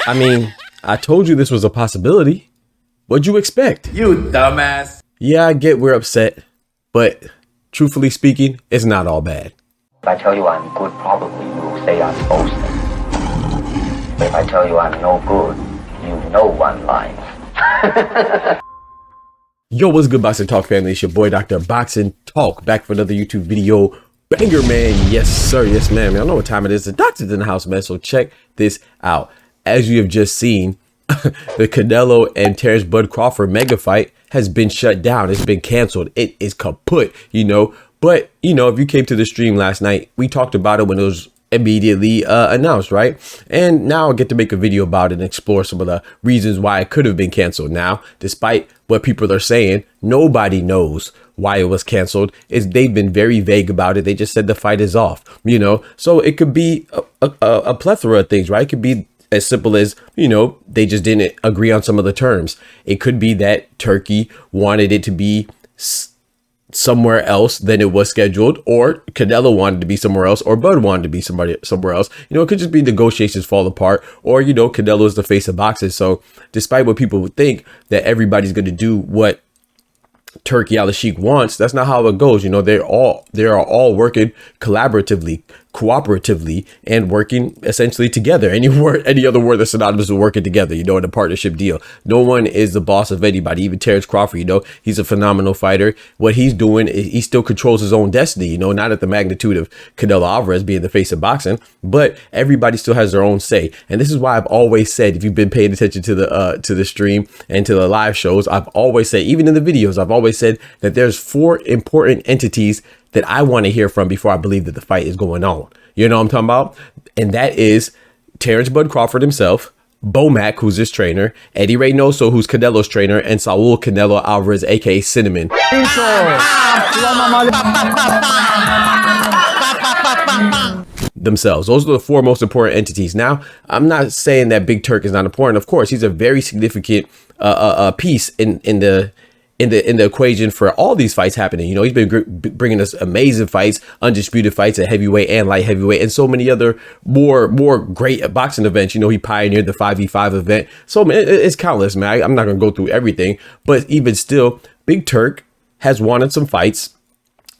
I mean, I told you this was a possibility. What'd you expect? You dumbass. Yeah, I get we're upset, but truthfully speaking, it's not all bad. If I tell you I'm good, probably you'll say I'm boasting. But if I tell you I'm no good, you know I'm lying. Yo, what's good, Boxing Talk family? It's your boy, Dr. Boxing Talk, back for another YouTube video. Banger, man. Yes, sir. Yes, ma'am. Y'all know what time it is. The doctor's in the house, man. So check this out. As you have just seen, the Canelo and Terence Crawford mega fight has been shut down. It's been canceled. It is kaput, you know. But, you know, if you came to the stream last night, we talked about it when it was immediately announced, right? And now I get to make a video about it and explore some of the reasons why it could have been canceled. Now, despite what people are saying, nobody knows why it was canceled. They've been very vague about it. They just said the fight is off, you know. So it could be a plethora of things, right? It could be as simple as, you know, they just didn't agree on some of the terms. It could be that Turkey wanted it to be somewhere else than it was scheduled, or Canelo wanted to be somewhere else, or Bud wanted to be somewhere else. You know, it could just be negotiations fall apart, or, you know, Canelo is the face of boxing. So despite what people would think that everybody's going to do what Turki Alalshikh wants, that's not how it goes. You know, they are all working collaboratively, cooperatively, and working essentially together. Any other word that's synonymous with working together, you know, in a partnership deal. No one is the boss of anybody. Even Terence Crawford, you know, he's a phenomenal fighter. What he's doing is he still controls his own destiny, you know, not at the magnitude of Canelo Alvarez being the face of boxing, but everybody still has their own say. And this is why I've always said, if you've been paying attention to the stream and to the live shows, I've always said, even in the videos, I've always said that there's 4 important entities that I want to hear from before I believe that the fight is going on. You know what I'm talking about? And that is Terence Crawford himself, Bomac, who's his trainer, Eddie Reynoso, who's Canelo's trainer, and Saul Canelo Alvarez, aka Cinnamon. Themselves. Those are the 4 most important entities. Now, I'm not saying that Big Turk is not important. Of course, he's a very significant piece in the equation for all these fights happening. You know, he's been bringing us amazing fights, undisputed fights at heavyweight and light heavyweight, and so many other more great boxing events. You know, he pioneered the 5v5 event. So it's countless, man. I'm not going to go through everything, but even still, Big Turk has wanted some fights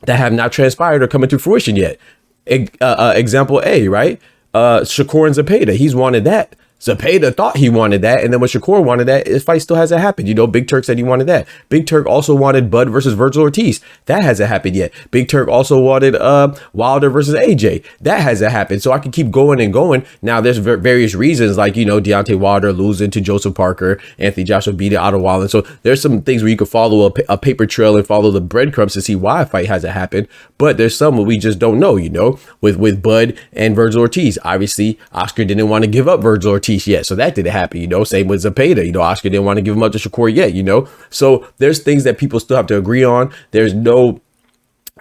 that have not transpired or come into fruition yet. Example A, right? Shakur and Zepeda. He's wanted that. Zepeda thought he wanted that, and then when Shakur wanted that, his fight still hasn't happened. You know, Big Turk said he wanted that. Big Turk also wanted Bud versus Virgil Ortiz. That hasn't happened yet. Big Turk also wanted Wilder versus AJ. That hasn't happened. So I can keep going and going. Now, there's various reasons, like, you know, Deontay Wilder losing to Joseph Parker, Anthony Joshua beating Otto Wallen. So there's some things where you could follow a paper trail and follow the breadcrumbs to see why a fight hasn't happened. But there's some where we just don't know, you know, with Bud and Virgil Ortiz. Obviously, Oscar didn't want to give up Virgil Ortiz yet, so that didn't happen. You know, same with Zepeda. You know, Oscar didn't want to give him up to Shakur yet, you know. So there's things that people still have to agree on. There's no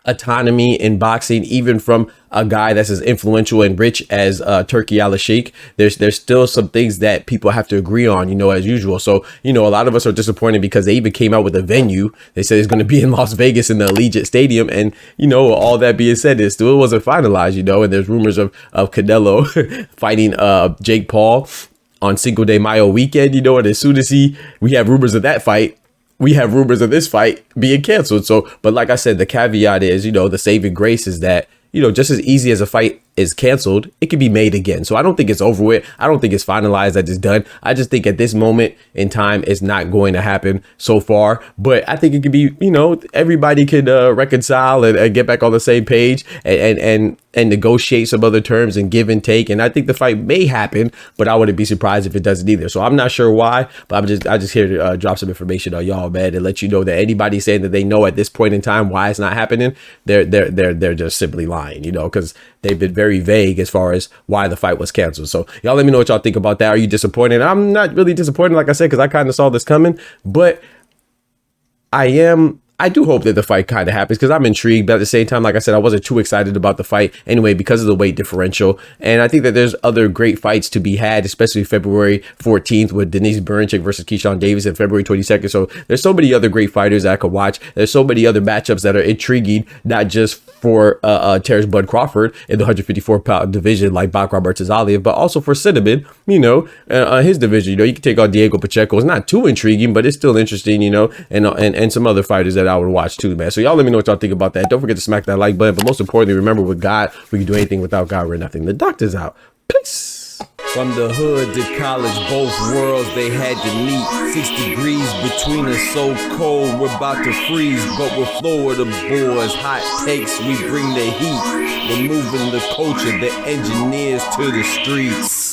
autonomy in boxing, even from a guy that's as influential and rich as Turki Alalshikh. There's still some things that people have to agree on, you know, as usual. So, you know, a lot of us are disappointed because they even came out with a venue. They said it's going to be in Las Vegas in the Allegiant Stadium, and, you know, all that being said, it still wasn't finalized, you know. And there's rumors of Canelo fighting Jake Paul on Cinco de Mayo weekend, you know. And as soon as we have rumors of that fight, we have rumors of this fight being canceled. So, but like I said, the caveat is, you know, the saving grace is that, you know, just as easy as a fight is canceled, it can be made again. So I don't think it's over with. I don't think it's finalized, that it's done. I just think at this moment in time, it's not going to happen so far. But I think it could be, you know, everybody could reconcile and get back on the same page and negotiate some other terms and give and take. And I think the fight may happen, but I wouldn't be surprised if it doesn't either. So I'm not sure why, but I just here to drop some information on y'all, man, and let you know that anybody saying that they know at this point in time why it's not happening, they're just simply lying, you know, because they've been very vague as far as why the fight was canceled. So y'all let me know what y'all think about that. Are you disappointed? I'm not really disappointed, like I said, because I kind of saw this coming, but I am I do hope that the fight kind of happens because I'm intrigued, but at the same time, like I said, I wasn't too excited about the fight anyway because of the weight differential. And I think that there's other great fights to be had, especially February 14th with Denise Bernchick versus Keyshawn Davis and February 22nd. So there's so many other great fighters that I could watch. There's so many other matchups that are intriguing, not just for Terence Bud Crawford in the 154-pound division like Bakram Bertazaliev, but also for Cinnamon, you know, his division. You know, you can take on Diego Pacheco. It's not too intriguing, but it's still interesting, you know, and some other fighters that I would watch too, man. So y'all let me know what y'all think about that. Don't forget to smack that like button. But most importantly, remember, with God, we can do anything. Without God, we're nothing. The doctor's out. Peace. From the hood to college, both worlds they had to meet. 6 degrees between us, so cold we're about to freeze. But we're Florida boys, hot takes, we bring the heat. We're moving the culture, the engineers to the streets.